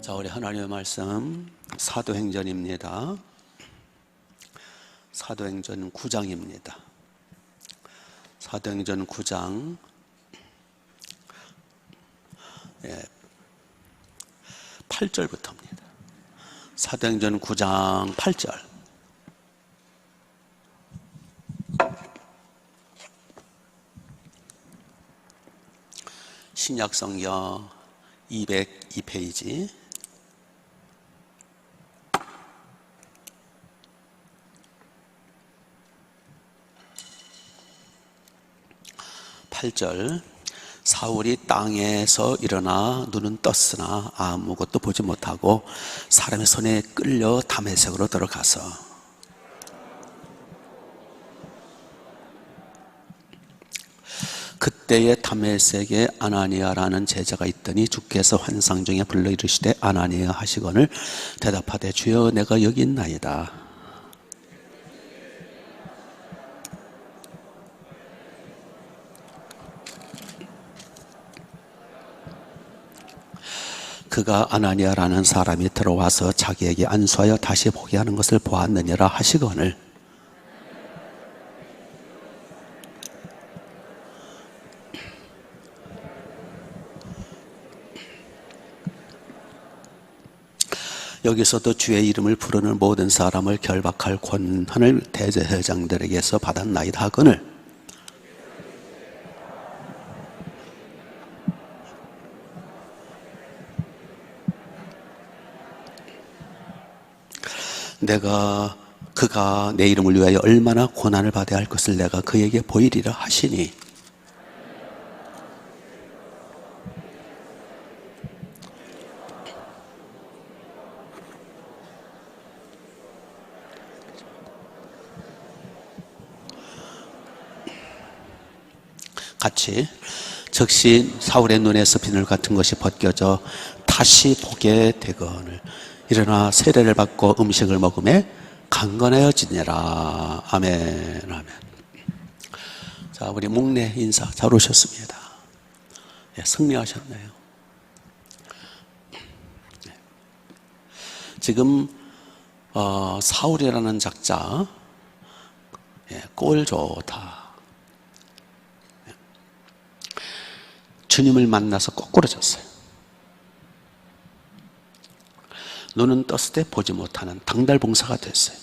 자, 우리 하나님의 말씀 사도행전입니다. 사도행전 9장입니다. 사도행전 9장 8절부터입니다. 사도행전 9장 8절. 신약성경 202페이지. 사울이 땅에서 일어나 눈은 떴으나 아무것도 보지 못하고 사람의 손에 끌려 다메섹으로 들어가서 그때에 다메섹에 아나니아라는 제자가 있더니 주께서 환상 중에 불러 이르시되 아나니아 하시거늘 대답하되 주여 내가 여기 있나이다. 그가 아나니아라는 사람이 들어와서 자기에게 안수하여 다시 보게 하는 것을 보았느니라 하시거늘 여기서도 주의 이름을 부르는 모든 사람을 결박할 권한을 대제사장들에게서 받았나이다 하거늘 그가 내 이름을 위하여 얼마나 고난을 받아야 할 것을 내가 그에게 보이리라 하시니 같이 즉시 사울의 눈에서 비늘 같은 것이 벗겨져 다시 보게 되거늘 일어나 세례를 받고 음식을 먹음에 강건해지니라. 아멘. 아멘. 자, 우리 묵례 인사 잘 오셨습니다. 네, 승리하셨네요. 네. 지금 사울이라는 작자 꼴 좋다. 주님을 만나서 거꾸로졌어요. 눈은 떴을 때 보지 못하는 당달봉사가 됐어요.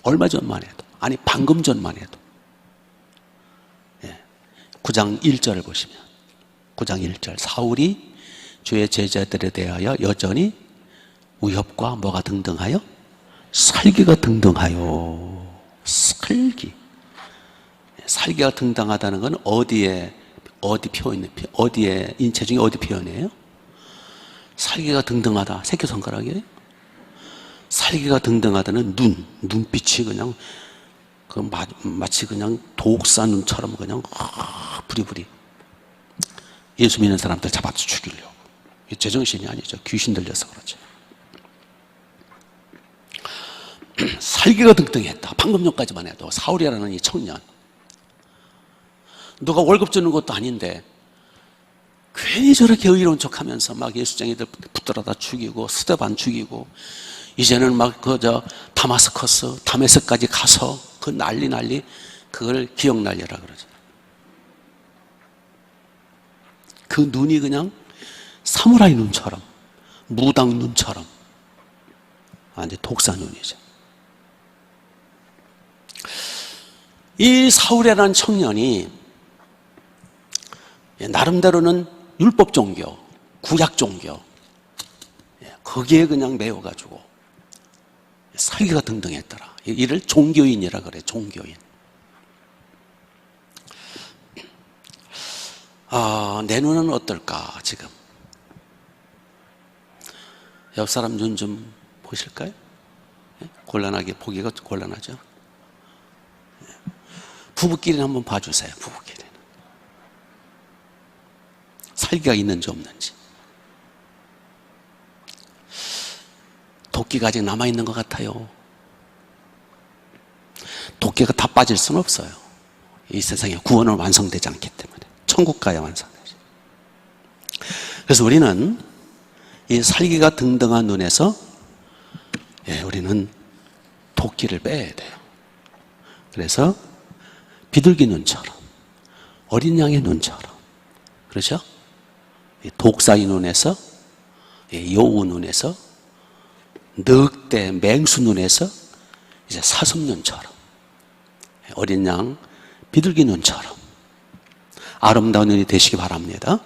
얼마 전만 해도, 아니 방금 전만 해도 9장 1절을 보시면 9장 1절 사울이 주의 제자들에 대하여 여전히 위협과 뭐가 등등하여? 살기가 등등하여. 살기가 등등하다는 건 어디에 인체 중에 어디 표현이에요? 살기가 등등하다. 새끼손가락이에요? 살기가 등등하다는 눈빛이 그냥 마치 그냥 독사 눈처럼 그냥 부리부리. 예수 믿는 사람들 잡아서 죽이려고. 제정신이 아니죠. 귀신 들려서 그렇지. 살기가 등등했다. 방금 전까지만 해도 사울이라는 이 청년. 누가 월급 주는 것도 아닌데 괜히 저렇게 의로운 척하면서 막 예수쟁이들 붙들어다 죽이고 스데반 죽이고 이제는 막 다메섹까지 가서 그 난리 그걸 기억난리라 그러죠. 그 눈이 그냥 사무라이 눈처럼 무당 눈처럼 완전 독사 눈이죠. 이 사울이라는 청년이 나름대로는 율법 종교, 구약 종교 거기에 그냥 매여가지고 살기가 등등했더라. 이를 종교인이라 그래. 종교인. 내 눈은 어떨까 지금? 옆 사람 눈 좀 보실까요? 곤란하게 보기가 곤란하죠. 부부끼리는 한번 봐주세요. 부부끼리. 살기가 있는지 없는지. 도끼가 아직 남아있는 것 같아요. 도끼가 다 빠질 수는 없어요. 이 세상에 구원은 완성되지 않기 때문에. 천국 가야 완성되지. 그래서 우리는 이 살기가 등등한 눈에서 우리는 도끼를 빼야 돼요. 그래서 비둘기 눈처럼, 어린 양의 눈처럼, 그렇죠? 독사의 눈에서, 여우 눈에서, 늑대, 맹수 눈에서 이제 사슴 눈처럼, 어린 양, 비둘기 눈처럼 아름다운 눈이 되시기 바랍니다.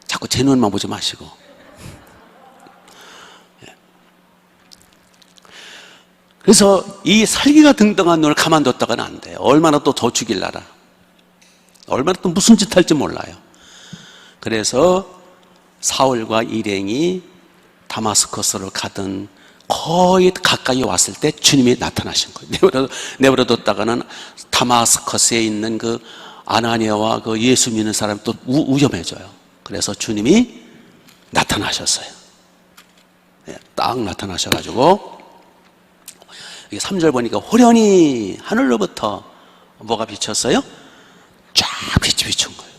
자꾸 제 눈만 보지 마시고. 그래서 이 살기가 등등한 눈을 가만뒀다가는 안 돼요. 얼마나 또 더 죽일라라. 얼마나 또 무슨 짓 할지 몰라요. 그래서 사울과 일행이 다마스커스를 가던 거의 가까이 왔을 때 주님이 나타나신 거예요. 내버려뒀다가는 다마스커스에 있는 그 아나니아와 그 예수 믿는 사람이 또 위험해져요. 그래서 주님이 나타나셨어요. 딱 나타나셔가지고, 이게 3절 보니까 호련히 하늘로부터 뭐가 비쳤어요? 쫙 빛이 비춘 거예요.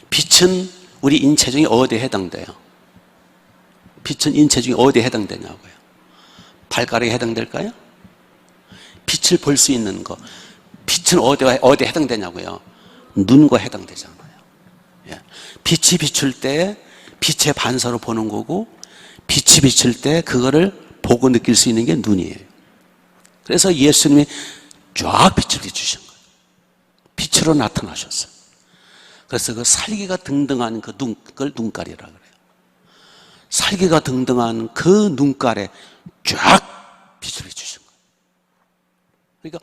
빛은 우리 인체 중에 어디에 해당돼요? 빛은 인체 중에 어디에 해당되냐고요? 발가락에 해당될까요? 빛을 볼 수 있는 거. 빛은 어디에 해당되냐고요? 눈과 해당되잖아요. 빛이 비출 때 빛의 반사로 보는 거고, 빛이 비칠 때 그거를 보고 느낄 수 있는 게 눈이에요. 그래서 예수님이 쫙 빛을 비추신 거예요. 빛으로 나타나셨어요. 그래서 그 살기가 등등한 그걸 눈깔이라 그래요. 살기가 등등한 그 눈깔에 쫙 빛을 비추신 거예요. 그러니까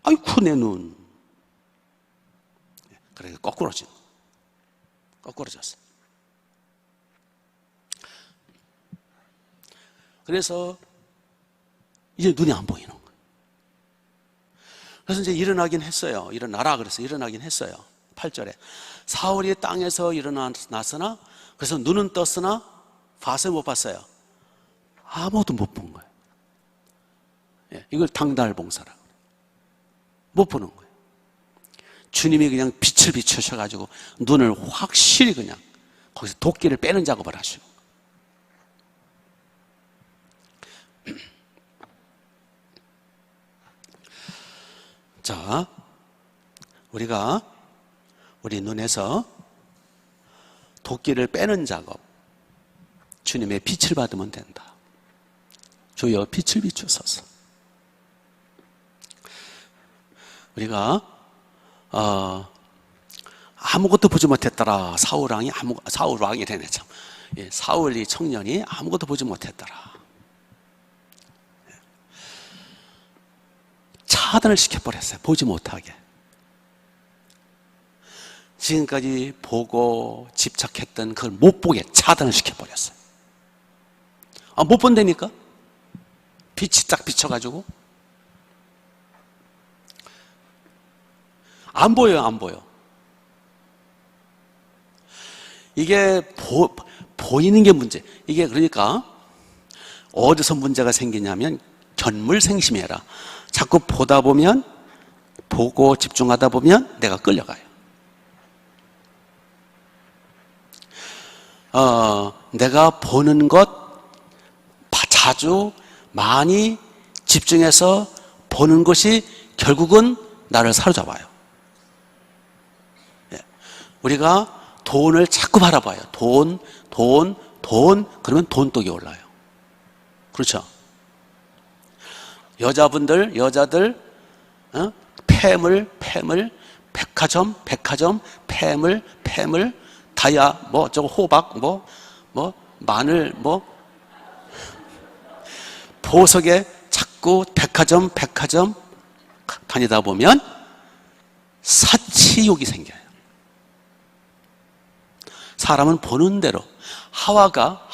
아이쿠 내 눈. 그러니까 거꾸로진 거예요. 거꾸로졌어요. 그래서 이제 눈이 안 보이는 거예요. 그래서 이제 일어나긴 했어요. 일어나라 그래서 일어나긴 했어요. 8절에 사울이 땅에서 일어났으나, 그래서 눈은 떴으나 봤어요, 못 봤어요? 아무도 못 본 거예요. 이걸 당달봉사라고 그래요. 못 보는 거예요. 주님이 그냥 빛을 비추셔가지고 눈을 확실히 그냥 거기서 도끼를 빼는 작업을 하시고. 자, 우리가 우리 눈에서 도끼를 빼는 작업, 주님의 빛을 받으면 된다. 주여 빛을 비추소서. 우리가 아무것도 보지 못했더라. 사울왕이래네 참. 사울이 청년이 아무것도 보지 못했더라. 차단을 시켜버렸어요. 보지 못하게. 지금까지 보고 집착했던 그걸 못 보게 차단을 시켜버렸어요. 못 본다니까? 빛이 딱 비쳐가지고 안 보여요. 안 보여. 이게 보이는 게 문제. 이게 그러니까 어디서 문제가 생기냐면 견물생심해라. 자꾸 보다 보면, 보고 집중하다 보면 내가 끌려가요. 내가 보는 것 자주 많이 집중해서 보는 것이 결국은 나를 사로잡아요. 우리가 돈을 자꾸 바라봐요. 돈, 그러면 돈독이 올라요. 그렇죠? 여자들, 폐물, 백화점, 폐물, 다이아, 저거 호박, 마늘, 보석에 자꾸 백화점 다니다 보면 사치욕이 생겨요. 사람은 보는 대로. 하와가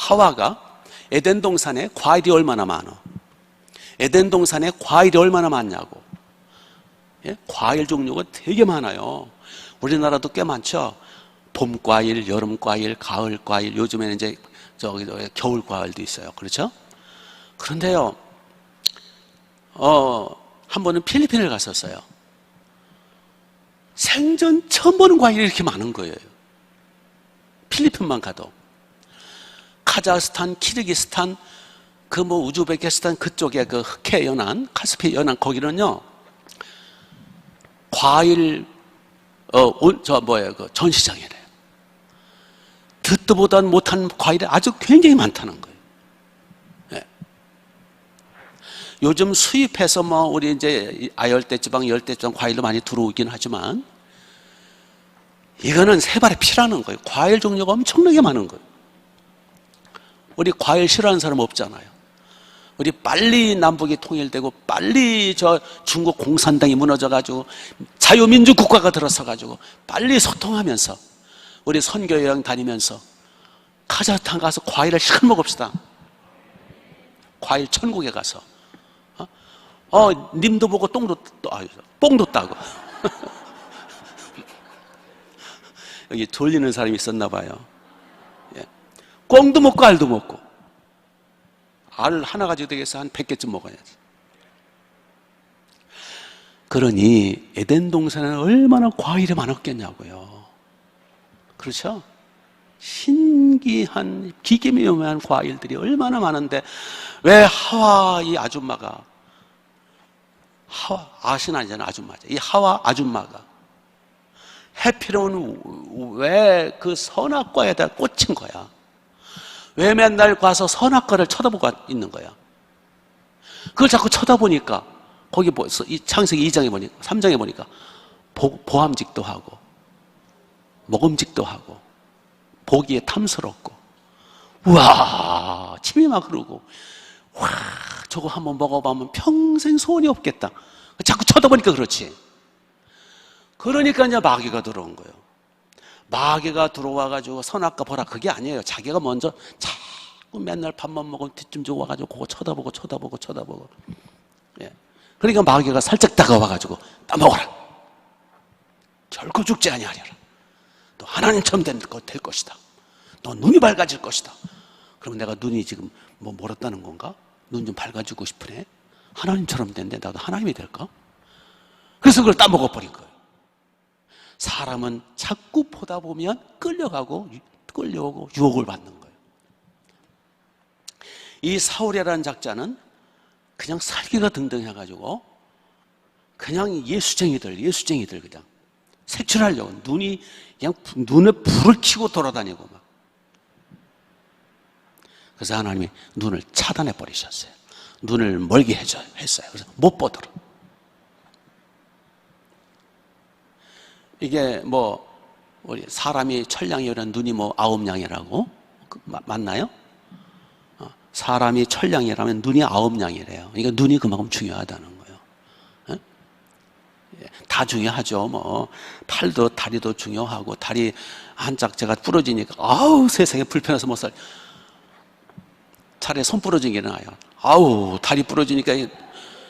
에덴 동산에 과일이 얼마나 많아? 에덴 동산에 과일이 얼마나 많냐고. 과일 종류가 되게 많아요. 우리나라도 꽤 많죠. 봄 과일, 여름 과일, 가을 과일, 요즘에는 이제 겨울 과일도 있어요. 그렇죠? 그런데요, 한 번은 필리핀을 갔었어요. 생전 처음 보는 과일이 이렇게 많은 거예요. 필리핀만 가도 카자흐스탄, 키르기스탄, 그 뭐 우즈베키스탄 그쪽에 그 흑해 연안, 카스피 연안 거기는요 과일 그 전시장이래요. 듣도 보다 못한 과일이 아주 굉장히 많다는 거예요. 네. 요즘 수입해서 뭐 우리 이제 아열대지방, 열대지방 과일도 많이 들어오긴 하지만 이거는 세 발의 피라는 거예요. 과일 종류가 엄청나게 많은 거예요. 우리 과일 싫어하는 사람 없잖아요. 우리 빨리 남북이 통일되고 빨리 저 중국 공산당이 무너져가지고 자유민주 국가가 들어서가지고 빨리 소통하면서 우리 선교 여행 다니면서 카자흐스탄 가서 과일을 실컷 먹읍시다. 과일 천국에 가서 님도 보고 뽕도 따고 여기 돌리는 사람이 있었나 봐요. 예. 꽁도 먹고 알도 먹고 알 하나 가지고 되겠어? 한 100개쯤 먹어야지. 그러니 에덴 동산에는 얼마나 과일이 많았겠냐고요. 그렇죠? 신기한 기계묘한 과일들이 얼마나 많은데 왜 하와 이 아줌마가 아신 아니잖아 아줌마죠. 이 하와 아줌마가 해피로운 왜 그 선악과에다 꽂힌 거야? 왜 맨날 가서 선악과를 쳐다보고 있는 거야? 그걸 자꾸 쳐다보니까 거기 이 창세기 2장에 보니까 3장에 보니까 보암직도 하고 먹음직도 하고 보기에 탐스럽고 우와 침이 막 흐르고 와 저거 한번 먹어보면 평생 소원이 없겠다. 자꾸 쳐다보니까 그렇지. 그러니까 이제 마귀가 들어온 거예요. 마귀가 들어와가지고 선악과 보라 그게 아니에요. 자기가 먼저 자꾸 맨날 밥만 먹으면 뒤쯤 좀 와가지고 그거 쳐다보고 예. 그러니까 마귀가 살짝 다가와가지고 따먹어라. 결코 죽지 아니하리라. 너 하나님처럼 될 것이다. 너 눈이 밝아질 것이다. 그러면 내가 눈이 지금 뭐 멀었다는 건가? 눈 좀 밝아지고 싶으네. 하나님처럼 됐는데 나도 하나님이 될까? 그래서 그걸 따먹어버린 거예요. 사람은 자꾸 보다 보면 끌려오고 유혹을 받는 거예요. 이 사울이라는 작자는 그냥 살기가 등등해가지고 그냥 예수쟁이들 그냥 색출하려고 그냥 눈에 불을 켜고 돌아다니고 막. 그래서 하나님이 눈을 차단해 버리셨어요. 눈을 멀게 했어요. 그래서 못 보도록. 이게 뭐 우리 사람이 천냥이라는 눈이 뭐 9냥이라고 맞나요? 사람이 천냥이라면 눈이 9냥이래요. 그러니까 눈이 그만큼 중요하다는 거예요. 다 중요하죠. 뭐 팔도 다리도 중요하고 다리 한 짝째가 부러지니까 아우 세상에 불편해서 못 살. 차라리 손 부러진 게 나아요. 아우 다리 부러지니까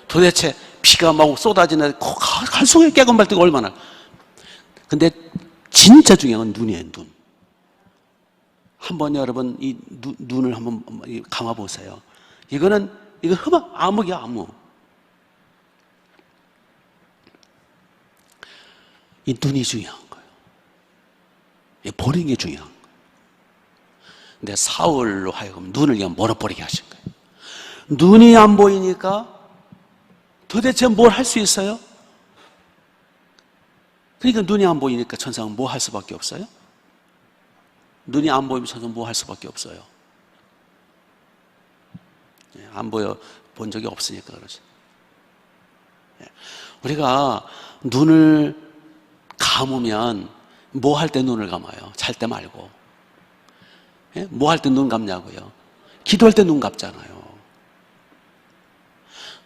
도대체 피가 막 쏟아지는 갈 속에 깨건 발뜨가 얼마나. 근데 진짜 중요한 건 눈이에요. 눈. 한번 여러분 이 눈을 한번 감아 보세요. 이거 암흑이야 암흑. 이 눈이 중요한 거예요. 이 보는 게 중요한 거예요. 근데 사울로 하여금 눈을 그냥 멀어버리게 하신 거예요. 눈이 안 보이니까 도대체 뭘 할 수 있어요? 그러니까 눈이 안 보이니까 천사는 뭐 할 수밖에 없어요? 눈이 안 보이면 천사는 뭐 할 수밖에 없어요? 안 본 적이 없으니까 그러죠. 우리가 눈을 감으면 뭐 할 때 눈을 감아요? 잘 때 말고. 뭐 할 때 눈 감냐고요? 기도할 때 눈 감잖아요.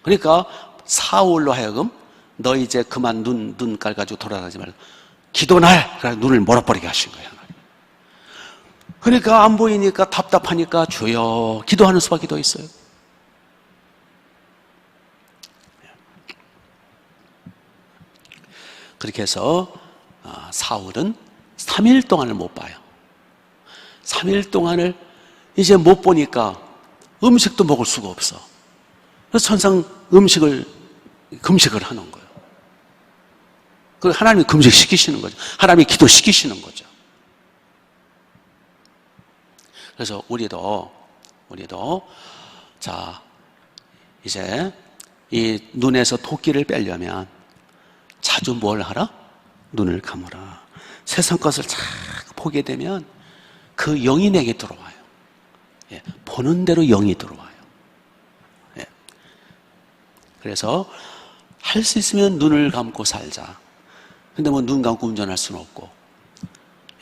그러니까 사울로 하여금 너 이제 그만 눈 깔가지고 돌아다니지 말고 기도나 해! 그래서 눈을 몰아버리게 하신 거예요. 그러니까 안 보이니까 답답하니까 주여 기도하는 수밖에 더 있어요. 그렇게 해서 사울은 3일 동안을 못 봐요. 3일 동안을 이제 못 보니까 음식도 먹을 수가 없어. 그래서 천상 금식을 하는 거예요. 그 하나님이 금식시키시는 거죠. 하나님이 기도시키시는 거죠. 그래서 우리도 자, 이제 이 눈에서 토끼를 빼려면 자주 뭘 하라? 눈을 감으라. 세상 것을 자꾸 보게 되면 그 영이 내게 들어와요. 예, 보는 대로 영이 들어와요. 예. 그래서 할 수 있으면 눈을 감고 살자. 근데 뭐 눈 감고 운전할 수는 없고.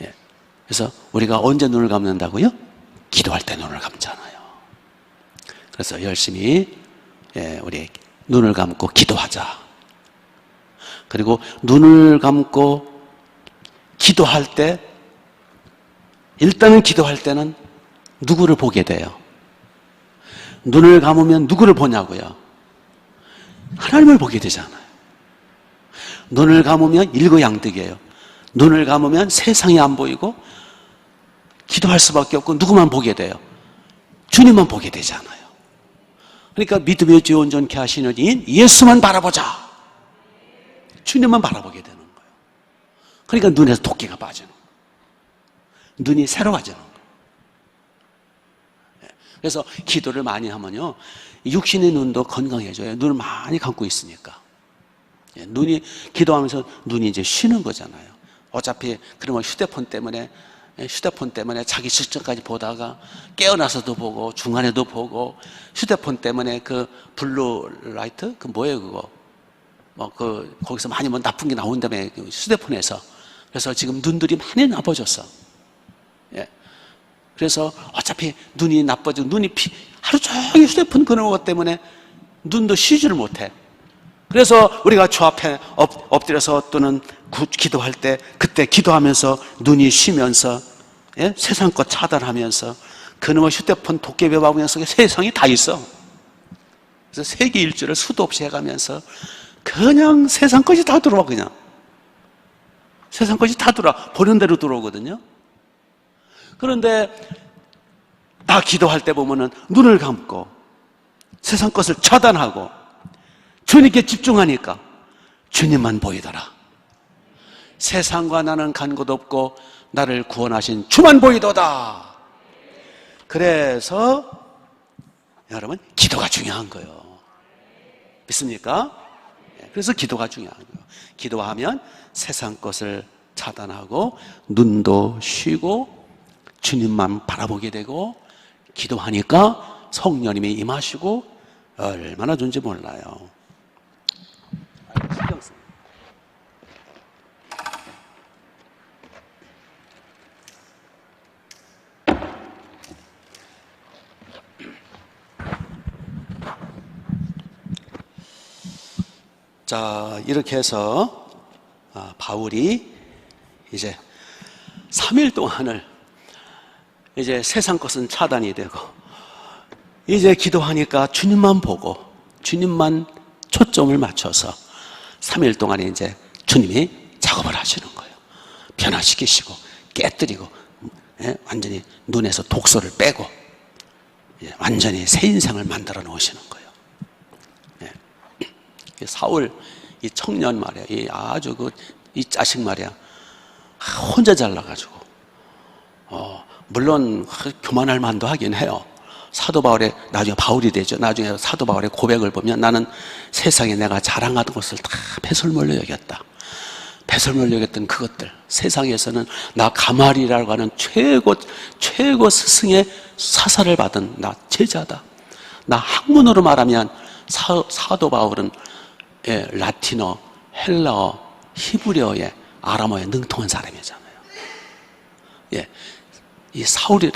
예. 그래서 우리가 언제 눈을 감는다고요? 기도할 때 눈을 감잖아요. 그래서 열심히 우리 눈을 감고 기도하자. 그리고 눈을 감고 기도할 때, 일단은 기도할 때는 누구를 보게 돼요? 눈을 감으면 누구를 보냐고요? 하나님을 보게 되잖아요. 눈을 감으면 일거양득이에요. 눈을 감으면 세상이 안 보이고 기도할 수밖에 없고 누구만 보게 돼요? 주님만 보게 되잖아요. 그러니까 믿음의 주 온전케 하시는 이인 예수만 바라보자. 주님만 바라보게 되는 거예요. 그러니까 눈에서 토끼가 빠지는 거예요. 눈이 새로워지는 거예요. 그래서 기도를 많이 하면요, 육신의 눈도 건강해져요. 눈을 많이 감고 있으니까. 눈이, 기도하면서 눈이 이제 쉬는 거잖아요. 어차피 그러면 휴대폰 때문에 자기 직전까지 보다가 깨어나서도 보고 중간에도 보고, 휴대폰 때문에 그 블루 라이트 그 뭐예요 그거, 거기서 많이 뭐 나쁜 게 나온다며, 휴대폰에서. 그래서 지금 눈들이 많이 나빠졌어. 예. 그래서 어차피 눈이 나빠지고 하루 종일 휴대폰 그런 것 때문에 눈도 쉬지를 못해. 그래서 우리가 주 앞에 엎드려서 또는 기도할 때, 그때 기도하면서 눈이 쉬면서, 예? 세상 것 차단하면서 그놈의 휴대폰 도깨비 바구니 속에 세상이 다 있어. 그래서 세계 일주를 수도 없이 해가면서 그냥 세상 것이 다 들어와. 그냥 세상 것이 다 들어와. 보는 대로 들어오거든요. 그런데 나 기도할 때 보면은 눈을 감고 세상 것을 차단하고 주님께 집중하니까 주님만 보이더라. 세상과 나는 간 곳 없고 나를 구원하신 주만 보이도다. 그래서 여러분, 기도가 중요한 거예요. 믿습니까? 그래서 기도가 중요한 거예요. 기도하면 세상 것을 차단하고 눈도 쉬고 주님만 바라보게 되고, 기도하니까 성령님이 임하시고 얼마나 좋은지 몰라요. 신경 쓰. 자, 이렇게 해서 바울이 이제 3일 동안을 이제 세상 것은 차단이 되고 이제 기도하니까 주님만 보고 주님만 초점을 맞춰서 3일 동안에 이제 주님이 작업을 하시는 거예요. 변화시키시고 깨뜨리고, 예? 완전히 눈에서 독소를 빼고, 예? 완전히 새 인생을 만들어 놓으시는 거예요. 예. 사울 이 청년 말이야, 이 아주 이 자식 말이야, 혼자 잘나가지고 물론 교만할 만도 하긴 해요. 사도 바울의, 나중에 바울이 되죠. 나중에 사도 바울의 고백을 보면 나는 세상에 내가 자랑하던 것을 다 배설물로 여겼다. 배설물로 여겼던 그것들, 세상에서는 나 가말이라고 하는 최고 스승의 사사를 받은 나 제자다. 나 학문으로 말하면 사도 바울은 라틴어, 헬라어, 히브리어에, 아람어에 능통한 사람이잖아요. 예. 이 사울이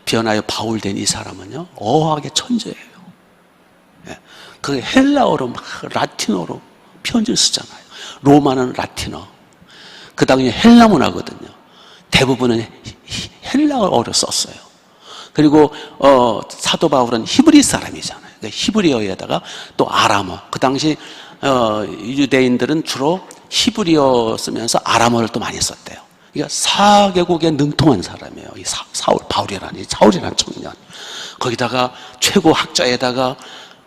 변하여 바울 된 이 사람은요, 어학의 천재예요. 예. 그 헬라어로 라틴어로 편지를 쓰잖아요. 로마는 라틴어, 그 다음에 헬라 문화거든요. 대부분은 헬라어로 썼어요. 그리고 사도 바울은 히브리 사람이잖아요. 그러니까 히브리어에다가 또 아람어. 그 당시 유대인들은 주로 히브리어 쓰면서 아람어를 또 많이 썼대요. 그러니까 4개국에 능통한 사람이에요. 이 바울이라는 청년. 거기다가 최고 학자에다가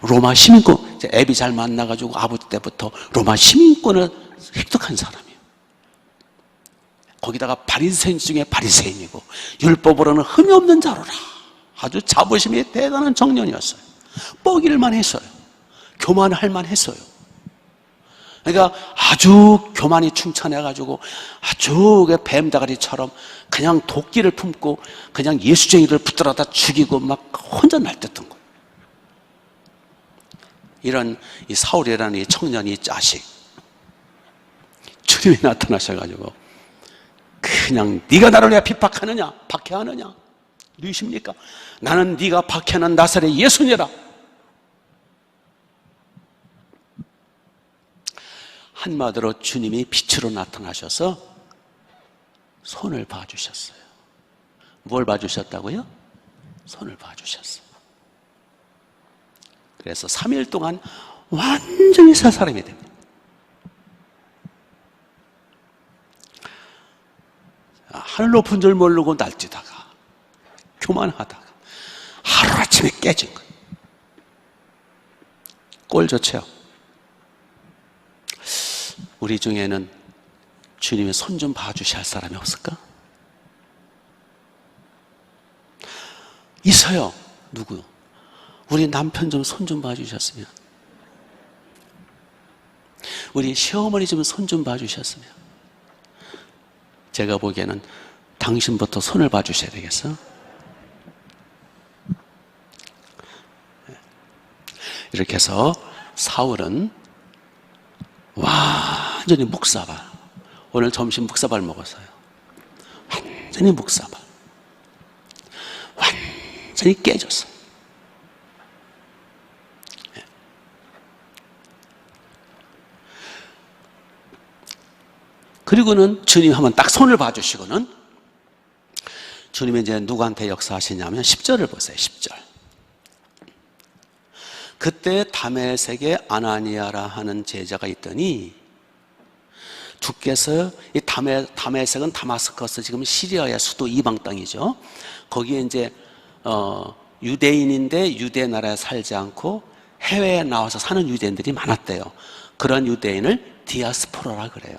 로마 시민권, 애비 잘 만나가지고 아버지 때부터 로마 시민권을 획득한 사람이에요. 거기다가 바리새인 중에 바리새인이고 율법으로는 흠이 없는 자로라. 아주 자부심이 대단한 청년이었어요. 뻐길만 했어요. 교만할 만 했어요. 그러니까 아주 교만이 충천해가지고 아주 뱀다가리처럼 그냥 도끼를 품고 그냥 예수쟁이를 붙들어다 죽이고 막 혼자 날뛰었던 거예요. 이런 이 사울이라는 이 청년이 자식, 주님이 나타나셔가지고 그냥 네가 나를 왜 핍박하느냐, 박해하느냐, 누구십니까? 나는 네가 박해하는 나사렛 예수니라. 한마디로 주님이 빛으로 나타나셔서 손을 봐주셨어요. 뭘 봐주셨다고요? 손을 봐주셨어요. 그래서 3일 동안 완전히 새 사람이 됩니다. 하늘 높은 줄 모르고 날뛰다가 교만하다가 하루아침에 깨진 거예요. 꼴 좋죠? 우리 중에는 주님의 손 좀 봐주셔야 할 사람이 없을까? 있어요. 누구? 우리 남편 좀 손 좀 봐주셨으면, 우리 시어머니 좀 손 좀 봐주셨으면. 제가 보기에는 당신부터 손을 봐주셔야 되겠어. 이렇게 해서 사울은 완전히 묵사발, 오늘 점심 묵사발 먹었어요. 완전히 묵사발, 완전히 깨졌어요. 그리고는 주님 한번 딱 손을 봐주시고는 주님이 이제 누구한테 역사하시냐면 10절을 보세요. 10절. 그때 다메섹에 아나니아라 하는 제자가 있더니 주께서, 이 다메섹은 다마스커스, 지금 시리아의 수도 이방 땅이죠. 거기에 이제 유대인인데 유대 나라에 살지 않고 해외에 나와서 사는 유대인들이 많았대요. 그런 유대인을 디아스포라라 그래요.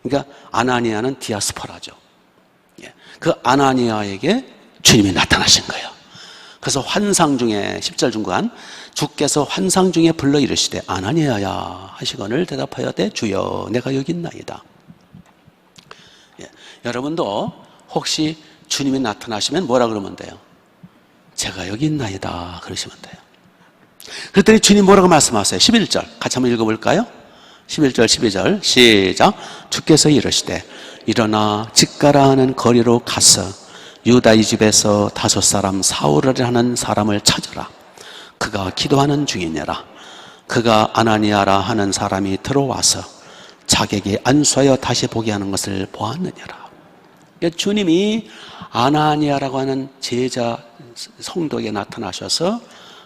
그러니까 아나니아는 디아스포라죠. 그 아나니아에게 주님이 나타나신 거예요. 그래서 환상 중에 10절 중간 주께서 환상 중에 불러 이르시되 아나니아야 하시거늘 대답하여대 주여 내가 여기 있나이다. 여러분도 혹시 주님이 나타나시면 뭐라 그러면 돼요? 제가 여기 있나이다 그러시면 돼요. 그랬더니 주님 뭐라고 말씀하세요? 11절 같이 한번 읽어볼까요? 11절 12절 시작. 주께서 이르시되 일어나 직가라 하는 거리로 가서 유다 이 집에서 5사람 사울이라 하는 사람을 찾으라. 그가 기도하는 중이니라. 그가 아나니아라 하는 사람이 들어와서 자기에게 안수하여 다시 보게 하는 것을 보았느니라. 주님이 아나니아라고 하는 제자 성도에게 나타나셔서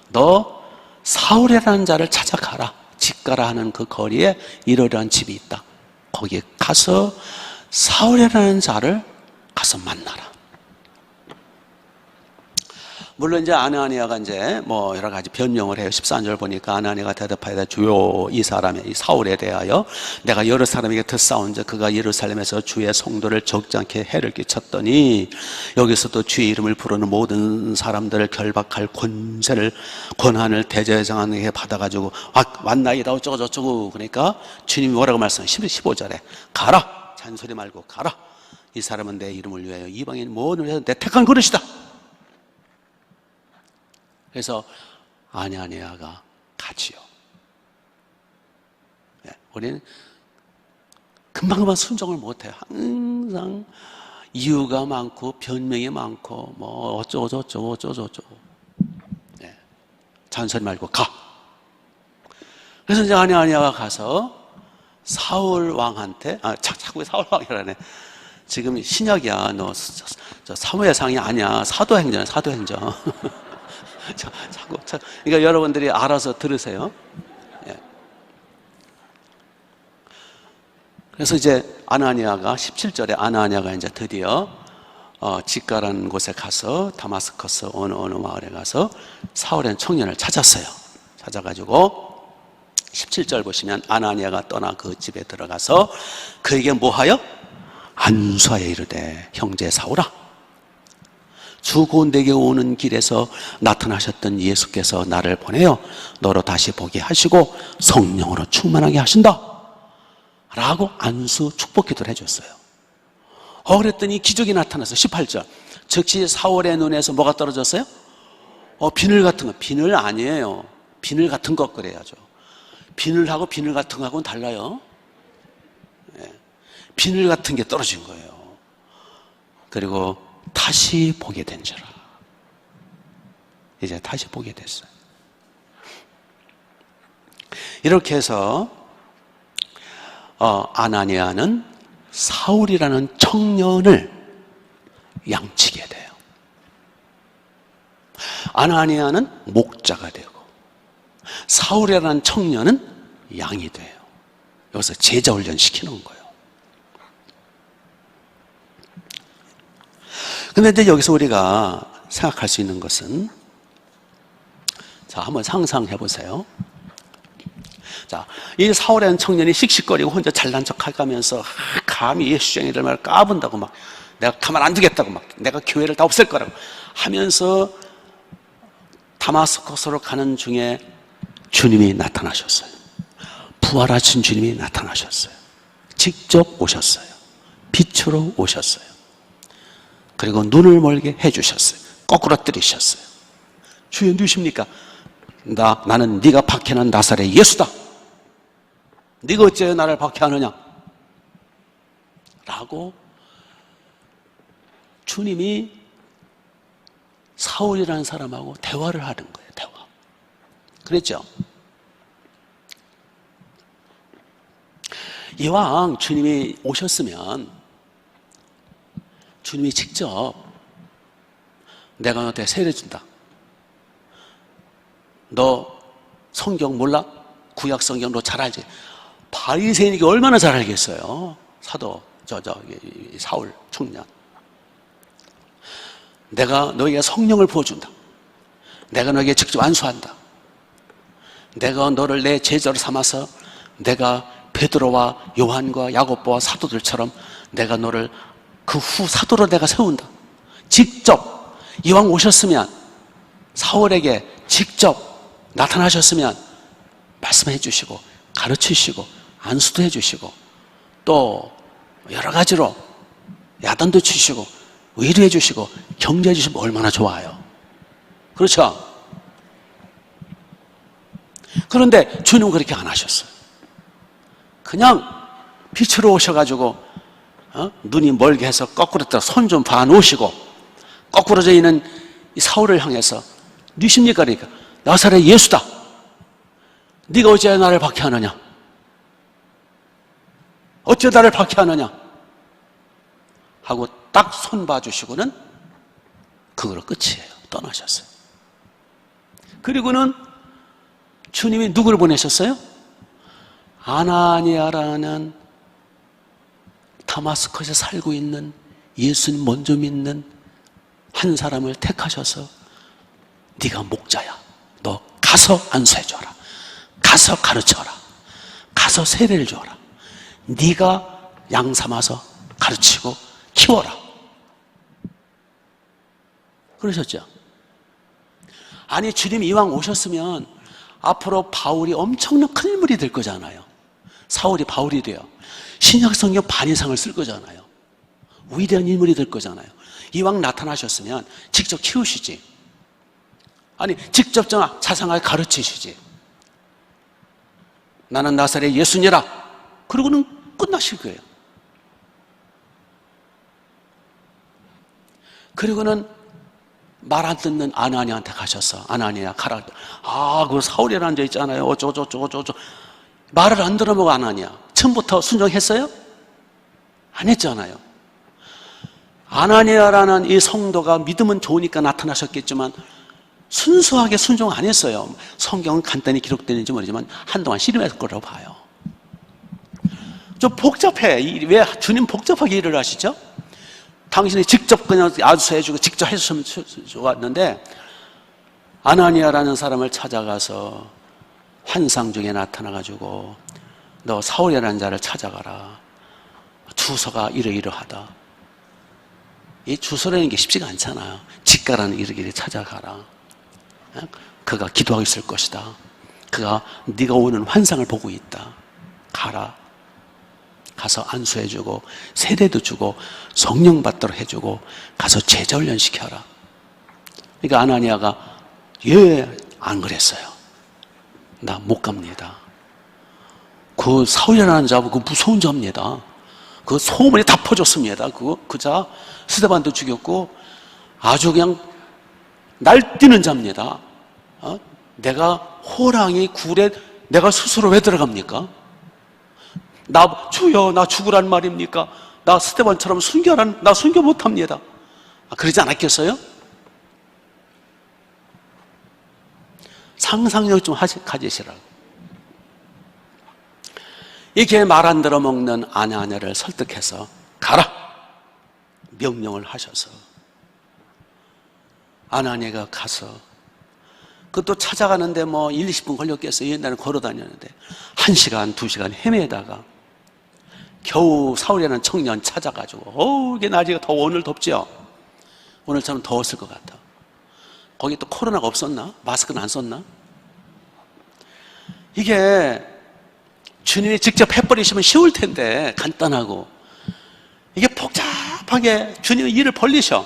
너 사울이라는 자를 찾아가라. 직가라 하는 그 거리에 이러한 집이 있다. 거기에 가서 사울이라는 자를 가서 만나라. 물론 이제 아나니아가 이제 뭐 여러 가지 변명을 해요. 14절 보니까 아나니아가 대답하되 주요 이 사람의 이 사울에 대하여 내가 여러 사람에게 듣사온즉 그가 예루살렘에서 주의 성도를 적잖게 해를 끼쳤더니 여기서도 주의 이름을 부르는 모든 사람들을 결박할 권한을 대제사장에게 받아가지고 왔나이다 어쩌고 저쩌고. 그러니까 주님이 뭐라고 말씀해요? 15절에 가라, 잔소리 말고 가라. 이 사람은 내 이름을 위하여 이방인 모든 위해서 내 택한 그릇이다. 그래서 아나니아가 가지요. 우리는 금방금방 순종을 못해요. 항상 이유가 많고 변명이 많고 뭐 어쩌고 저쩌고 잔소리 말고 가. 그래서 이제 아나니아가 가서 사울 왕한테 자꾸 사울 왕이라네. 지금 신약이야. 너 사무엘상이 아니야. 사도행전이야. 사도행전. 그러니까 여러분들이 알아서 들으세요. 그래서 이제 아나니아가 17절에 아나니아가 이제 드디어 직가라는 곳에 가서 다마스커스 어느 마을에 가서 사울의 청년을 찾았어요. 찾아가지고 17절 보시면 아나니아가 떠나 그 집에 들어가서 그에게 뭐하여? 안수하여 이르되 형제 사울아 죽고 내게 오는 길에서 나타나셨던 예수께서 나를 보내어 너로 다시 보게 하시고 성령으로 충만하게 하신다 라고 안수 축복 기도를 해줬어요. 그랬더니 기적이 나타나서 18절 즉시 사울의 눈에서 뭐가 떨어졌어요? 비늘 같은 거. 비늘 아니에요. 비늘 같은 것 그래야죠. 비늘하고 비늘 같은 거하고는 달라요. 비늘 같은 게 떨어진 거예요. 그리고 다시 보게 된지라. 이제 다시 보게 됐어요. 이렇게 해서 아나니아는 사울이라는 청년을 양치게 돼요. 아나니아는 목자가 되고 사울이라는 청년은 양이 돼요. 여기서 제자 훈련 시키는 거예요. 근데 이제 여기서 우리가 생각할 수 있는 것은, 자, 한번 상상해 보세요. 자, 이 사울이라는 청년이 씩씩거리고 혼자 잘난 척 해가면서 감히 예수쟁이들 말을 까분다고 막 내가 가만 안 두겠다고 막 내가 교회를 다 없앨 거라고 하면서 다마스커스로 가는 중에 주님이 나타나셨어요. 부활하신 주님이 나타나셨어요. 직접 오셨어요. 빛으로 오셨어요. 그리고 눈을 멀게 해주셨어요. 거꾸로 때리셨어요. 주여 누구십니까? 나는 네가 박해한 나사렛 예수다. 네가 어째 나를 박해하느냐? 라고 주님이 사울이라는 사람하고 대화를 하는 거예요. 대화. 그랬죠? 이왕 주님이 오셨으면 주님이 직접 내가 너한테 세례 준다. 너 성경 몰라? 구약 성경 너 잘 알지? 바리새인이게 얼마나 잘 알겠어요. 사도 사울 청년. 내가 너에게 성령을 부어준다. 내가 너에게 직접 안수한다. 내가 너를 내 제자로 삼아서 내가 베드로와 요한과 야고보와 사도들처럼 내가 너를 그 후 사도로 내가 세운다. 직접 이왕 오셨으면 사울에게 직접 나타나셨으면 말씀해 주시고 가르치시고 안수도 해 주시고 또 여러 가지로 야단도 치시고 위로해 주시고 격려해 주시면 얼마나 좋아요. 그렇죠? 그런데 주님은 그렇게 안 하셨어요. 그냥 빛으로 오셔가지고 눈이 멀게 해서 거꾸로 떠 손 좀 봐놓으시고 거꾸로져 있는 이 사울을 향해서 누구십니까? 그러니까 나사렛 예수다. 네가 어째 나를 박해하느냐? 어째 나를 박해하느냐? 하고 딱 손 봐주시고는 그거로 끝이에요. 떠나셨어요. 그리고는 주님이 누구를 보내셨어요? 아나니아라는 다마스커스에 살고 있는 예수님 먼저 믿는 한 사람을 택하셔서 네가 목자야. 너 가서 안수해줘라. 가서 가르쳐라. 가서 세례를 줘라. 네가 양 삼아서 가르치고 키워라. 그러셨죠? 아니 주님이 이왕 오셨으면 앞으로 바울이 엄청난 큰 인물이 될 거잖아요. 사울이 바울이 돼요. 신약 성경 반 이상을 쓸 거잖아요. 위대한 인물이 될 거잖아요. 이왕 나타나셨으면 직접 키우시지. 아니 직접 자상하게 가르치시지. 나는 나사렛 예수니라. 그러고는 끝나실 거예요. 그리고는 말 안 듣는 아나니아한테 가셔서 아나니아 가라. 그 사울이라 앉아 있잖아요. 어쩌고 말을 안 들어보고 아나니아. 처음부터 순종했어요? 안 했잖아요. 아나니아라는 이 성도가 믿음은 좋으니까 나타나셨겠지만 순수하게 순종 안 했어요. 성경은 간단히 기록되는지 모르지만 한동안 씨름했을 거라고 봐요. 좀 복잡해. 왜 주님 복잡하게 일을 하시죠? 당신이 직접 그냥 안수해주고 직접 해주시면 좋았는데 아나니아라는 사람을 찾아가서 환상 중에 나타나가지고 너 사울이라는 자를 찾아가라. 주소가 이러이러하다. 이 주소라는 게 쉽지가 않잖아요. 직가라는 이르기를 찾아가라. 그가 기도하고 있을 것이다. 그가 네가 오는 환상을 보고 있다. 가라. 가서 안수해주고 세례도 주고 성령 받도록 해주고 가서 제자 훈련시켜라. 그러니까 아나니아가 안 그랬어요. 나 못 갑니다. 그 사울이라는 자, 그 무서운 자입니다. 그 소문이 다 퍼졌습니다. 그 자 스데반도 죽였고 아주 그냥 날뛰는 자입니다. 내가 호랑이 굴에 내가 스스로 왜 들어갑니까? 주여 나 죽으란 말입니까? 나 스데반처럼 나 순교 못합니다. 그러지 않았겠어요? 상상력 좀 가지시라고. 이렇게 말 안 들어먹는 아나니아를 설득해서 가라 명령을 하셔서 아나니아가 가서 그것도 찾아가는데 뭐 1, 20분 걸렸겠어요. 옛날에 걸어 다녔는데 1시간, 2시간 헤매다가 겨우 사울이라는 청년 찾아가지고 이게 날씨가 더워. 오늘 덥죠? 오늘처럼 더웠을 것 같아. 거기 또 코로나가 없었나? 마스크는 안 썼나? 이게 주님이 직접 해버리시면 쉬울 텐데 간단하고 이게 복잡하게 주님이 일을 벌리셔.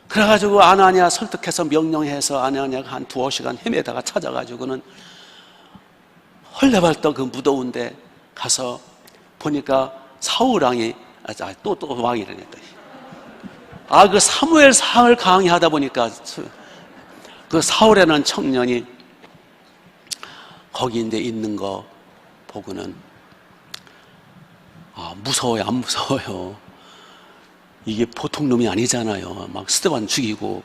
그래가지고 아나니아 설득해서 명령해서 아나니아가 한 2-5시간 헤매다가 찾아가지고는 헐레벌떡 그 무더운데 가서 보니까 사울왕이 또 왕이라네. 그 사무엘상을 강의하다 보니까 그 사울이라는 청년이 거기 있는 거 보고는 무서워요, 안 무서워요? 이게 보통 놈이 아니잖아요. 막 스데반 죽이고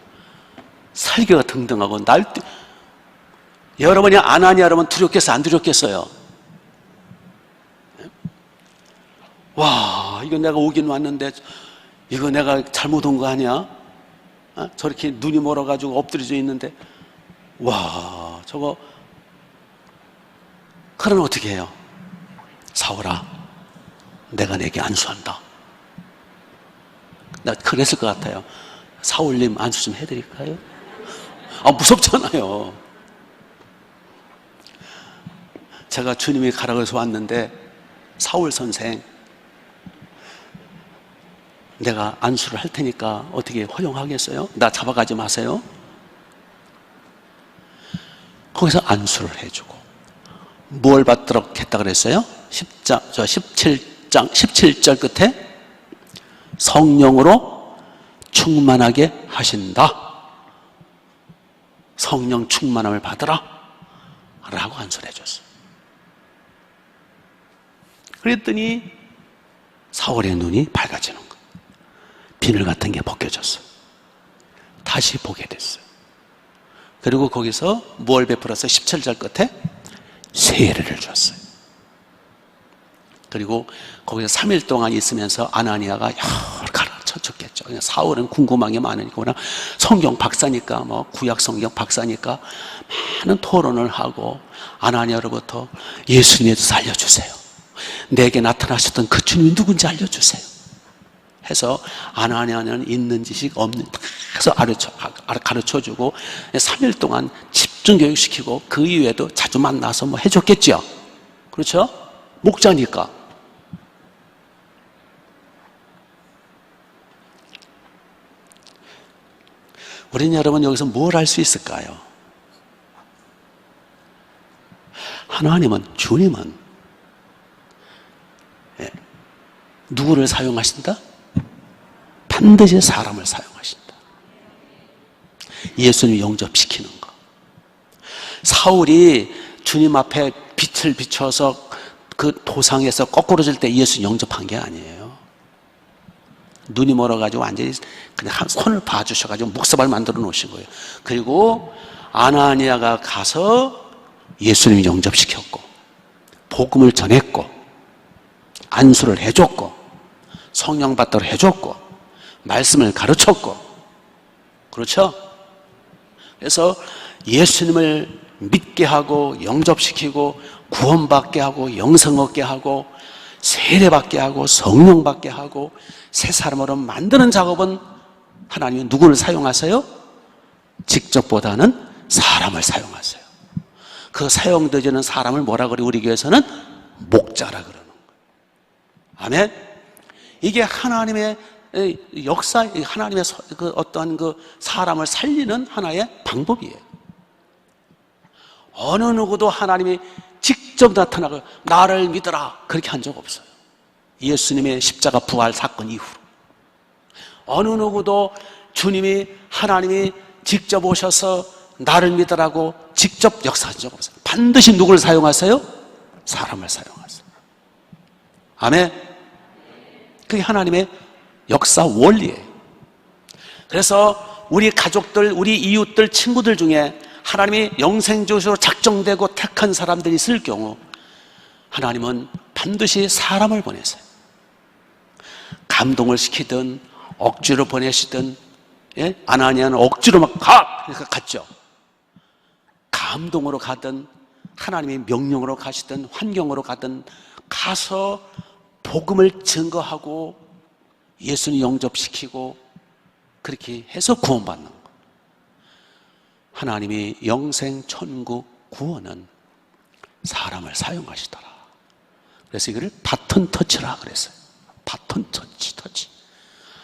살기가 등등하고 여러분이 아나니아 여러분 두렵겠어요, 안 두렵겠어요? 와, 이거 내가 오긴 왔는데 이거 내가 잘못 온 거 아니야? 저렇게 눈이 멀어가지고 엎드려져 있는데 와, 저거 그러면 어떻게 해요? 사울아, 내가 내게 안수한다. 나 그랬을 것 같아요. 사울님 안수 좀 해드릴까요? 무섭잖아요. 제가 주님이 가라고 해서 왔는데 사울 선생 내가 안수를 할 테니까 어떻게 허용하겠어요? 나 잡아가지 마세요. 거기서 안수를 해주고 뭘 받도록 했다 그랬어요? 17절 끝에 성령으로 충만하게 하신다. 성령 충만함을 받으라 라고 안수를 해줬어요. 그랬더니 사울의 눈이 밝아지는 거예요. 비늘 같은 게 벗겨졌어요. 다시 보게 됐어요. 그리고 거기서 무엇을 베풀어서 17절 끝에 세례를 줬어요. 그리고 거기서 3일 동안 있으면서 아나니아가 여러 가르쳐줬겠죠. 사울은 궁금한 게 많으니까 워낙 성경 박사니까 뭐 구약 성경 박사니까 많은 토론을 하고 아나니아로부터 예수님에 대해서 알려주세요. 내게 나타나셨던 그 주님이 누군지 알려주세요. 해서 아나니아는 있는 지식 없는 해서 가르쳐주고 3일 동안 집중 교육시키고 그 이후에도 자주 만나서 뭐 해줬겠죠. 그렇죠? 목자니까. 우리는 여러분 여기서 뭘 할 수 있을까요? 하나님은, 주님은 누구를 사용하신다? 반드시 사람을 사용하신다. 예수님 영접시키는 거. 사울이 주님 앞에 빛을 비춰서 그 도상에서 거꾸로질 때 예수 영접한 게 아니에요. 눈이 멀어가지고 완전히 그냥 한 손을 봐주셔가지고 목사발 만들어 놓으신 거예요. 그리고 아나니아가 가서 예수님 영접시켰고 복음을 전했고 안수를 해줬고 성령 받도록 해줬고 말씀을 가르쳤고, 그렇죠? 그래서 예수님을 믿게 하고 영접시키고 구원받게 하고 영생 얻게 하고 세례받게 하고 성령받게 하고 새 사람으로 만드는 작업은 하나님이 누구를 사용하세요? 직접보다는 사람을 사용하세요. 그 사용되지는 사람을 뭐라 그래요? 우리 교회에서는 목자라 그러는 거예요. 아멘. 이게 하나님의 역사, 하나님의 그 어떠한 그 사람을 살리는 하나의 방법이에요. 어느 누구도 하나님이 직접 나타나고 나를 믿어라 그렇게 한 적 없어요. 예수님의 십자가 부활 사건 이후로 어느 누구도 주님이 하나님이 직접 오셔서 나를 믿으라고 직접 역사한 적 없어요. 반드시 누구를 사용하세요? 사람을 사용하세요. 아멘. 그게 하나님의 역사 원리예요. 그래서 우리 가족들, 우리 이웃들, 친구들 중에 하나님이 영생주시로 작정되고 택한 사람들이 있을 경우 하나님은 반드시 사람을 보내세요. 감동을 시키든 억지로 보내시든, 예? 아나니아는 억지로 막 가! 그러니까 갔죠. 감동으로 가든 하나님의 명령으로 가시든 환경으로 가든 가서 복음을 증거하고 예수님 영접시키고 그렇게 해서 구원받는 거예요. 하나님이 영생, 천국, 구원은 사람을 사용하시더라. 그래서 이거를 바톤 터치라 그랬어요. 바톤 터치.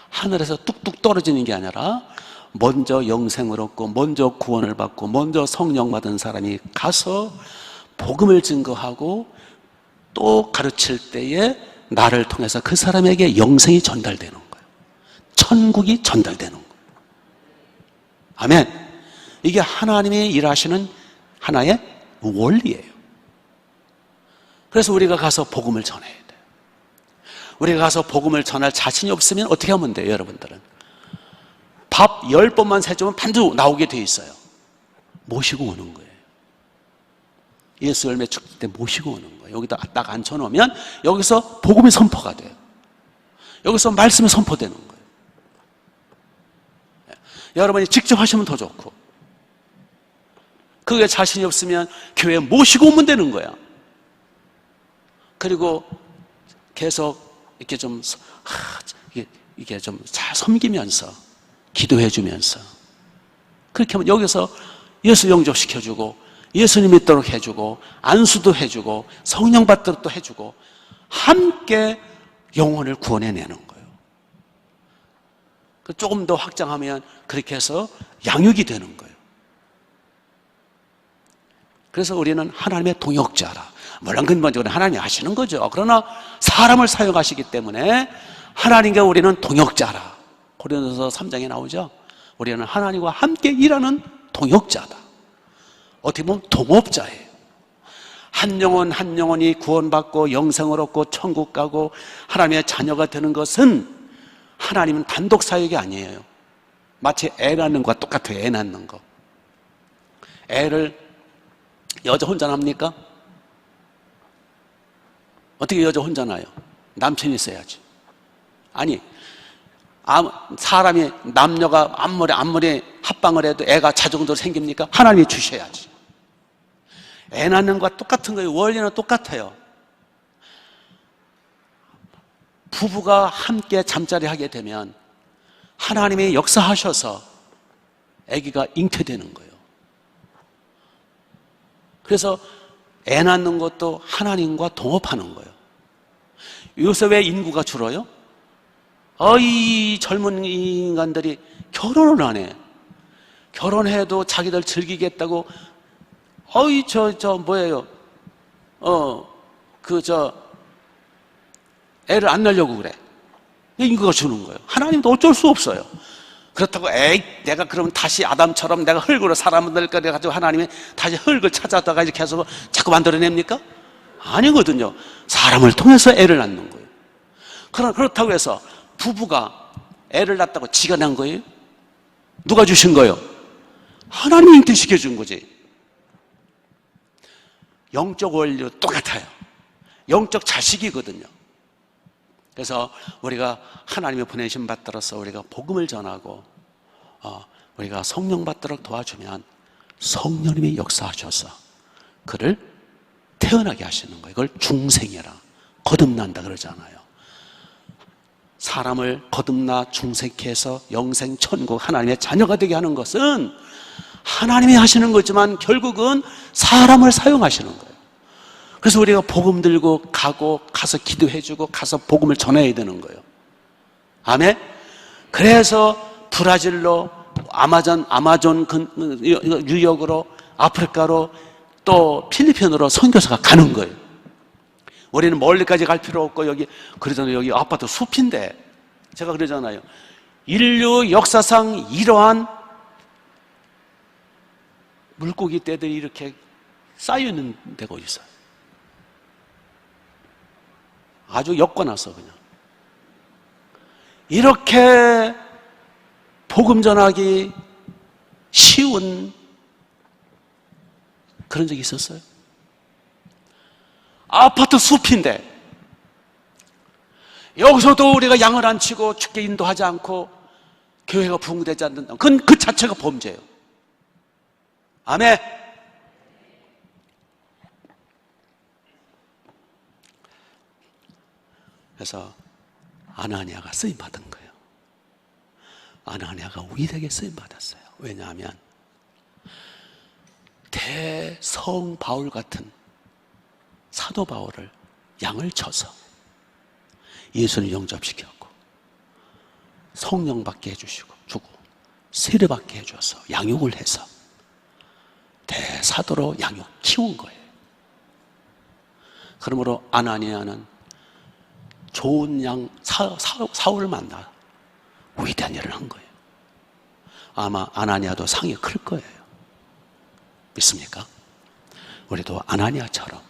하늘에서 뚝뚝 떨어지는 게 아니라 먼저 영생을 얻고 먼저 구원을 받고 먼저 성령 받은 사람이 가서 복음을 증거하고 또 가르칠 때에 나를 통해서 그 사람에게 영생이 전달되는 거예요. 천국이 전달되는 거예요. 아멘. 이게 하나님이 일하시는 하나의 원리예요. 그래서 우리가 가서 복음을 전해야 돼요. 우리가 가서 복음을 전할 자신이 없으면 어떻게 하면 돼요, 여러분들은? 밥 10번만 세주면 반드시 나오게 돼 있어요. 모시고 오는 거예요. 예수 열매 축제 때 모시고 오는 거예요. 여기다 딱 앉혀놓으면 여기서 복음이 선포가 돼요. 여기서 말씀이 선포되는 거예요. 여러분이 직접 하시면 더 좋고, 그게 자신이 없으면 교회에 모시고 오면 되는 거야. 그리고 계속 이렇게 좀 이게 좀 잘 섬기면서 기도해 주면서 그렇게 하면 여기서 예수 영접시켜주고 예수님 믿도록 해주고 안수도 해주고 성령 받도록 또 해주고 함께 영혼을 구원해내는 거예요. 조금 더 확장하면 그렇게 해서 양육이 되는 거예요. 그래서 우리는 하나님의 동역자라. 물론 근본적으로 하나님이 하시는 거죠. 그러나 사람을 사용하시기 때문에 하나님과 우리는 동역자라. 고린도서 3장에 나오죠. 우리는 하나님과 함께 일하는 동역자다. 어떻게 보면 동업자예요. 한 영혼 한 영혼이 구원받고 영생을 얻고 천국 가고 하나님의 자녀가 되는 것은 하나님은 단독 사역이 아니에요. 마치 애 낳는 것과 똑같아요. 애 낳는 거. 애를 여자 혼자 납니까? 어떻게 여자 혼자 나요? 남편이 있어야지. 아니, 사람이 남녀가 아무리 합방을 해도 애가 자정적으로 생깁니까? 하나님이 주셔야지. 애 낳는 것과 똑같은 거예요. 원리는 똑같아요. 부부가 함께 잠자리 하게 되면 하나님이 역사하셔서 아기가 잉태되는 거예요. 그래서 애 낳는 것도 하나님과 동업하는 거예요. 요새 왜 인구가 줄어요? 이 젊은 인간들이 결혼을 안 해. 결혼해도 자기들 즐기겠다고 뭐예요? 애를 안 낳으려고 그래. 인구가 주는 거예요. 하나님도 어쩔 수 없어요. 그렇다고 내가 그러면 다시 아담처럼 내가 흙으로 사람을 가지고 하나님이 다시 흙을 찾아다가 이렇게 해서 자꾸 만들어냅니까? 아니거든요. 사람을 통해서 애를 낳는 거예요. 그렇다고 해서 부부가 애를 낳았다고 지가 낳은 거예요? 누가 주신 거예요? 하나님이 잉태시켜 준 거지. 영적 원리도 똑같아요. 영적 자식이거든요. 그래서 우리가 하나님의 보내심 받들어서 우리가 복음을 전하고 우리가 성령 받도록 도와주면 성령님이 역사하셔서 그를 태어나게 하시는 거예요. 이걸 중생이라 거듭난다 그러잖아요. 사람을 거듭나 중생케 해서 영생 천국 하나님의 자녀가 되게 하는 것은 하나님이 하시는 거지만 결국은 사람을 사용하시는 거예요. 그래서 우리가 복음 들고 가서 기도해주고 가서 복음을 전해야 되는 거예요. 아멘? 그래서 브라질로 아마존 유역으로 아프리카로 또 필리핀으로 선교사가 가는 거예요. 우리는 멀리까지 갈 필요 없고 여기 그러잖아요. 여기 아파트 숲인데 제가 그러잖아요. 인류 역사상 이러한 물고기 떼들이 이렇게 쌓여있는 데가 어디 있어요? 아주 엮어놨어 그냥. 이렇게 복음 전하기 쉬운 그런 적이 있었어요? 아파트 숲인데 여기서도 우리가 양을 안 치고 죽게 인도하지 않고 교회가 부흥되지 않는다. 그건 그 자체가 범죄예요. 아멘. 그래서 아나니아가 쓰임 받은 거예요. 아나니아가 위대하게 쓰임 받았어요. 왜냐하면 대성 바울 같은 사도 바울을 양을 쳐서 예수를 영접시켰고 성령 받게 해주고 세례 받게 해줘서 양육을 해서 대사도로 양육 키운 거예요. 그러므로 아나니아는 좋은 양 사울을 만나 위대한 일을 한 거예요. 아마 아나니아도 상이 클 거예요. 믿습니까? 우리도 아나니아처럼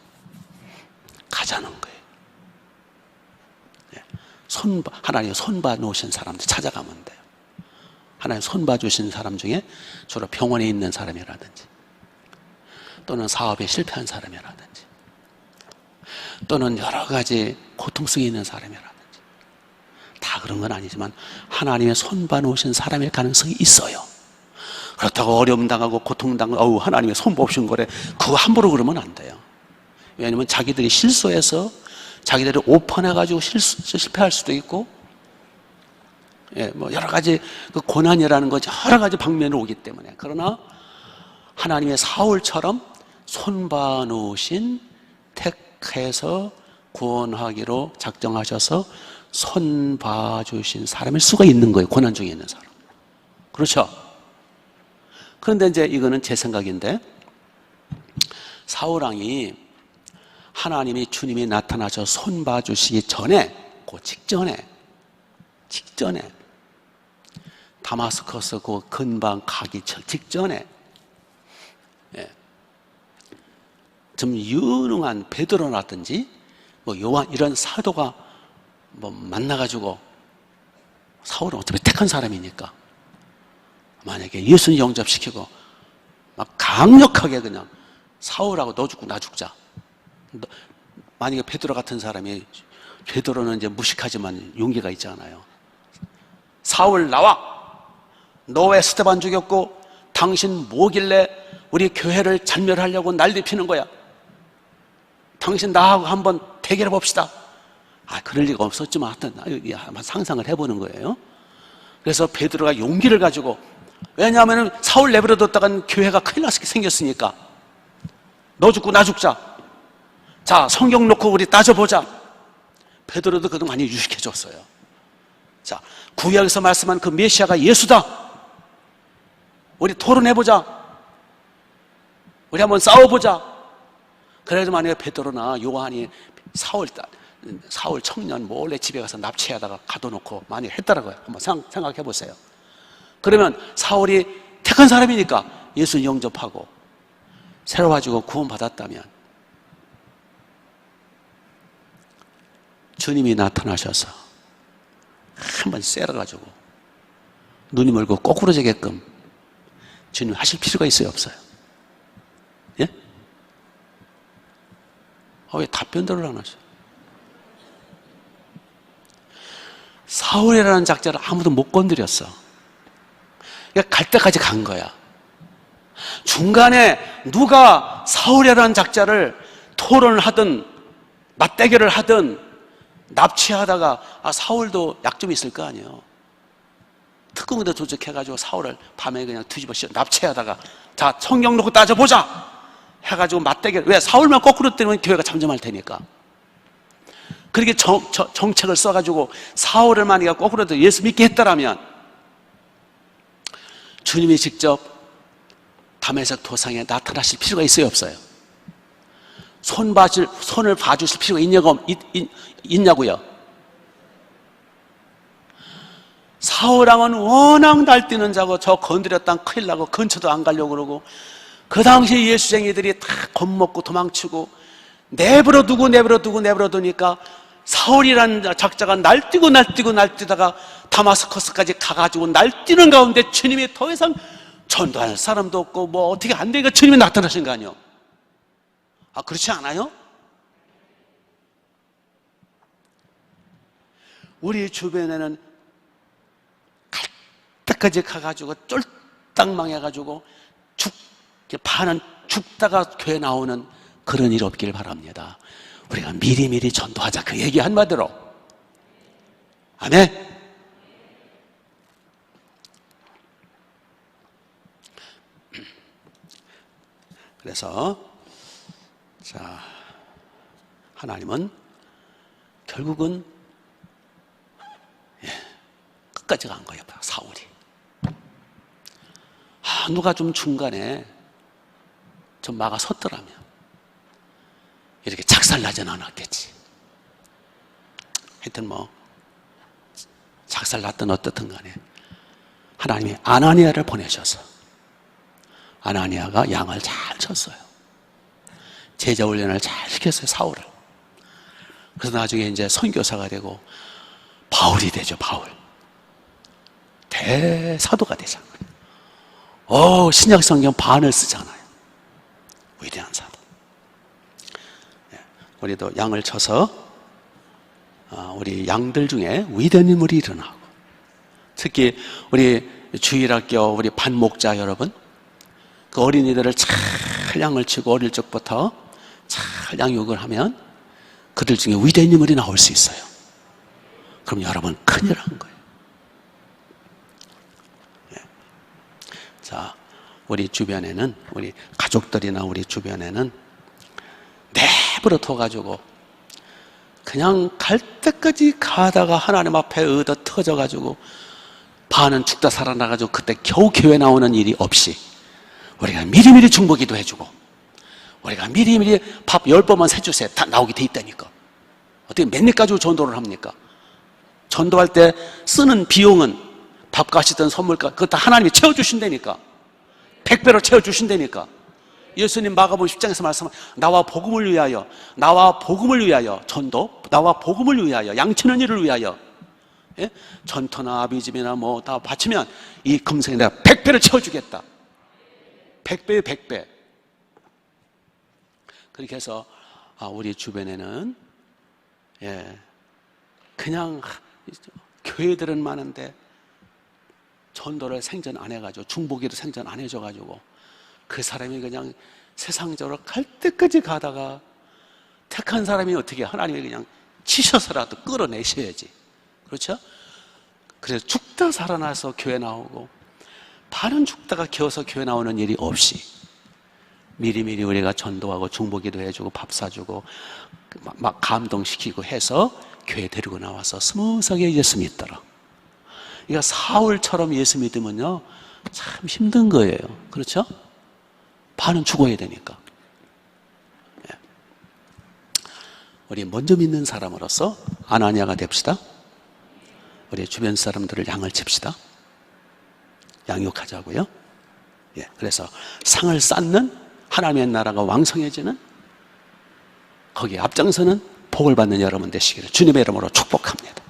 가자는 거예요. 하나님 손봐 놓으신 사람들 찾아가면 돼요. 하나님 손봐 주신 사람 중에 주로 병원에 있는 사람이라든지 또는 사업에 실패한 사람이라든지 또는 여러 가지 고통 속에 있는 사람이라든지 다 그런 건 아니지만 하나님의 손봐 놓으신 사람일 가능성이 있어요. 그렇다고 어려움 당하고 고통 당하고 하나님의 손 뽑으신 거래 그거 함부로 그러면 안 돼요. 왜냐하면 자기들이 실수해서 자기들이 오판해가지고 실패할 수도 있고 뭐 여러 가지 그 고난이라는 거 여러 가지 방면으로 오기 때문에 그러나 하나님의 사울처럼 손봐 놓으신 택해서 구원하기로 작정하셔서 손봐 주신 사람일 수가 있는 거예요. 고난 중에 있는 사람. 그렇죠? 그런데 이제 이거는 제 생각인데 사울왕이 하나님이 주님이 나타나셔 손봐 주시기 전에 그 직전에 다마스커스 그 근방 가기 직전에 좀 유능한 베드로라든지 뭐 요한 이런 사도가 뭐 만나가지고 사울은 어차피 택한 사람이니까 만약에 예수님 영접시키고 막 강력하게 그냥 사울하고 너 죽고 나 죽자. 만약에 베드로 같은 사람이 베드로는 이제 무식하지만 용기가 있잖아요. 사울 나와. 너 왜 스데반 죽였고 당신 뭐길래 우리 교회를 잔멸하려고 난리 피는 거야. 당신 나하고 한번 대결해 봅시다. 그럴 리가 없었지만 하여튼 한번 상상을 해보는 거예요. 그래서 베드로가 용기를 가지고 왜냐하면 사울 내버려뒀다간 교회가 큰일 나게 생겼으니까 너 죽고 나 죽자. 자, 성경 놓고 우리 따져보자. 베드로도 그동안 많이 유식해졌어요. 자, 구약에서 말씀한 그 메시아가 예수다. 우리 토론해보자. 우리 한번 싸워보자. 그래도 만약에 베드로나 요한이 사울 청년 몰래 집에 가서 납치하다가 가둬놓고 많이 했더라고요. 한번 생각해보세요. 그러면 사울이 택한 사람이니까 예수 영접하고 새로 와지고 구원받았다면 주님이 나타나셔서 한번 쎄러가지고 눈이 멀고 거꾸로 재게끔 주님 하실 필요가 있어요, 없어요? 예? 왜 답변들을 안 하죠? 사울이라는 작자를 아무도 못 건드렸어. 그러니까 갈 때까지 간 거야. 중간에 누가 사울이라는 작자를 토론을 하든 맞대결을 하든 납치하다가 사울도 약점이 있을 거 아니에요. 특공대 조직해가지고 사울을 밤에 그냥 뒤집어 씌워 납치하다가 자 성경 놓고 따져보자 해가지고 맞대결. 왜? 사울만 거꾸로 때리면 교회가 잠잠할 테니까. 그렇게 정책을 써가지고 사울을 만약에 거꾸로 예수 믿게 했더라면 주님이 직접 다메섹 도상에 나타나실 필요가 있어요, 없어요? 손을 봐주실 필요가 있냐고요? 사울왕은 워낙 날뛰는 자고 저 건드렸다면 큰일 나고 근처도 안 가려고 그러고 그 당시에 예수쟁이들이 다 겁먹고 도망치고 내버려 두니까 사울이라는 작자가 날뛰다가 다마스커스까지 가가지고 날뛰는 가운데 주님이 더 이상 전도할 사람도 없고 뭐 어떻게 안 되니까 주님이 나타나신 거 아니에요? 그렇지 않아요? 우리 주변에는 갈 때까지 가가지고 쫄딱 망해가지고 반은 죽다가 교회 나오는 그런 일 없길 바랍니다. 우리가 미리미리 전도하자, 그 얘기 한마디로. 아멘. 그래서 자, 하나님은 결국은 끝까지 간 거예요, 사울이. 누가 좀 중간에 좀 막아 섰더라면 이렇게 작살나진 않았겠지. 하여튼 뭐 작살났든 어떻든 간에 하나님이 아나니아를 보내셔서 아나니아가 양을 잘 쳤어요. 제자 훈련을 잘 시켰어요, 사울을. 그래서 나중에 이제 선교사가 되고 바울이 되죠, 바울. 대사도가 되잖아요. 신약 성경 반을 쓰잖아요. 위대한 사도. 우리도 양을 쳐서 우리 양들 중에 위대한 인물이 일어나고, 특히 우리 주일학교 우리 반목자 여러분, 그 어린이들을 잘 양을 치고 어릴 적부터 잘 양육을 하면 그들 중에 위대한 인물이 나올 수 있어요. 그럼 여러분 큰일 한 거예요. 자, 우리 주변에는, 우리 가족들이나 우리 주변에는 내버려 둬가지고 그냥 갈 때까지 가다가 하나님 앞에 얻어 터져가지고 반은 죽다 살아나가지고 그때 겨우 교회 나오는 일이 없이 우리가 미리미리 중보기도 해주고 우리가 미리미리 밥 10번만 세주세요. 다 나오게 돼 있다니까. 어떻게 몇 일 가지고 전도를 합니까? 전도할 때 쓰는 비용은 밥값이든 선물값, 그거 다 하나님이 채워주신다니까. 100배로 채워주신다니까. 예수님 마가복음 10장에서 말씀하신 나와 복음을 위하여 전도, 나와 복음을 위하여 양치는 일을 위하여, 예? 전터나 아비집이나 뭐 다 바치면 이 금생에 내가 100배를 채워주겠다. 100배에 100배. 그렇게 해서 우리 주변에는 그냥 교회들은 많은데 전도를 생전 안 해가지고 중보기도 생전 안 해줘가지고 그 사람이 그냥 세상적으로 갈 때까지 가다가 택한 사람이 어떻게 하나님이 그냥 치셔서라도 끌어내셔야지. 그렇죠? 그래서 죽다 살아나서 교회 나오고 반은 죽다가 기어서 교회 나오는 일이 없이 미리미리 우리가 전도하고 중보기도 해주고 밥 사주고 막 감동시키고 해서 교회 데리고 나와서 스무스하게 예수 믿더라. 그러니까 사울처럼 예수 믿으면요 참 힘든 거예요. 그렇죠? 반은 죽어야 되니까. 우리 먼저 믿는 사람으로서 아나니아가 됩시다. 우리 주변 사람들을 양을 칩시다. 양육하자고요. 그래서 상을 쌓는 하나님의 나라가 왕성해지는, 거기에 앞장서는 복을 받는 여러분 되시기를 주님의 이름으로 축복합니다.